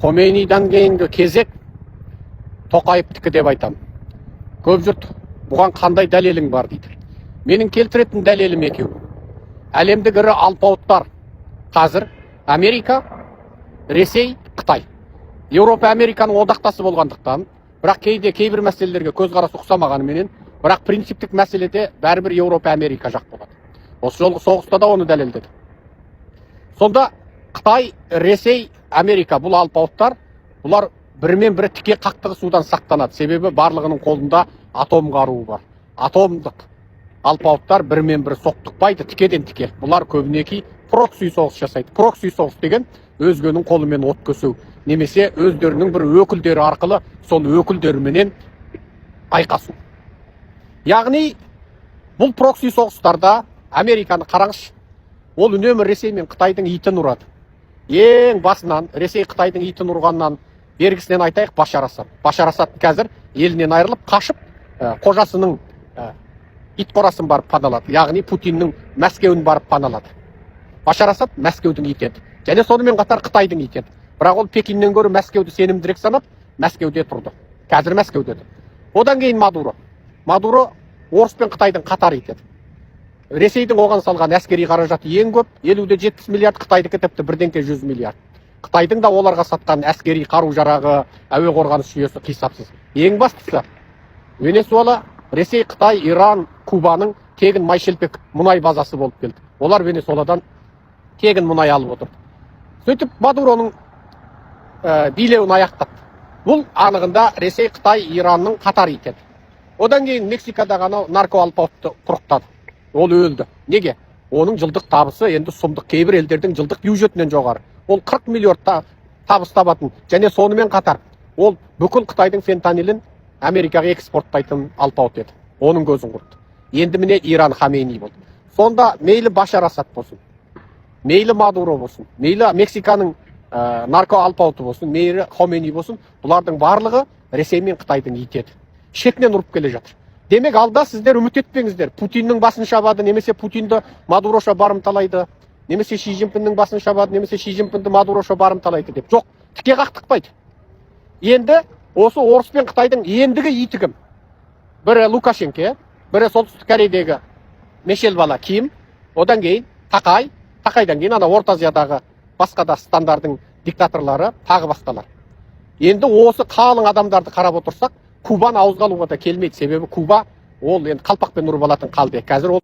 Хомейнидан кейінгі кезек Тоқаевтікі деп айтам. Көп жұрт бұған қандай дәлелің бар дейді. Менің келтіретін дәлелім екеу. Әлемдік ірі алпауыттар қазір Америка, Ресей, Қытай. Еуропа Американың одақтасы болғандықтан, бірақ кейбір мәселелерге көзқарас ұқсамағанымен, бірақ принциптік мәселеде бәрібір Еуропа Америка жақ болады. Осы жолғы соғыста да оны дәлелдеді. Сонда Қытай, Ресей, Америка бұл алпауыттар, бұлар бірімен-бірі тіке қақтығысудан сақтанады. Себебі барлығының қолында атом қаруы бар. Атомдық алпауыттар бірімен-бірі соқтықпайды, тікеден тіке. Бұлар көбінесе прокси соғыс жасайды. Прокси соғыс деген өзгенің қолымен от көсеу, немесе өздерінің бір өкілдері арқылы сол өкілдеріменен айқасу. Яғни бұл прокси соғыстарда Американы қараңызшы, ол үнемі Ресей мен Қытайдың итін ұрады. Ең басынан Ресей Қытайдың итін ұрғаннан бергісінен айтайық Башар Асад. Башар Асад қазір елінен айырылып қашып, қожасының ит қорасын барып паналады. Яғни Путиннің Мәскеуін барып паналады. Башар Асад Мәскеудің иті еді. Және сонымен қатар Қытайдың иті еді. Бірақ ол Пекиннен гөрі Мәскеуді сенімдірек санап, Мәскеуде тұрды. Қазір Мәскеуде. Одан кейін Мадуро. Мадуро Орыс пен Қытайдың қатар ит еді. Ресейдің оған салған әскери қаражаты ең көп, 50-70 миллиард, Қытайдікі тіпті 100 миллиард. Қытайдың да оларға сатқан әскери қару-жарағы, әуе қорғаныс жүйесі қисапсыз. Ең бастысы, Венесуэла, Ресей, Қытай, Иран, Кубаның тегін майшелпек мұнай базасы болып келді. Олар Венесуэладан тегін мұнай алып отыр. Сөйтіп Мадуроның билеуін аяқтады. Бұл анығында Ресей, Қытай, Иранның қатар итеді. Одан кейін Мексикадағы нарко алпауытты құрықтады. Ол өлді. Неге? Оның жылдық табысы енді сұмдық, кейбір елдердің жылдық бюджетінен жоғары. Ол 40 миллиард табыс табатын. Және сонымен қатар ол бүкіл Қытайдың фентанилін Америкаға экспорттайтын алпауыт еді. Оның көзін құртты. Енді міне Иран Хомейни болды. Сонда мейлі Башар Асад болсын, мейлі Мадуро болсын, мейлі Мексиканың нарко алпауыты болсын, мейлі Хомейни болсын, бұлардың барлығы Ресей мен Қытайдың итеді. Шетінен ұрып келе жатыр. Демек алда сіздер үміт етпеңіздер. Путиннің басын шабады, немесе Путинді Мадуроша барымталайды, немесе Ши Цзиньпиннің басын шабады, немесе Ши Цзиньпинді Мадуроша барымталайды деп. Жоқ, тіке қақтықпайды. Енді осы Орыс пен Қытайдың ендігі иті кім? Бірі Лукашенко, бірі Солтүстік Кореядағы Мешел бала Ким, одан кейін Тақай, Тақайдан кейін ана Орта Азиядағы басқа да стандардың диктаторлары, тағы басқалар. Енді осы қалың адамдарды қарап отырсақ, Кубаны ауызға алуға да келмейді. Себебі Куба ол енді қалпақпен ұрып алатын қалды. Қазір ол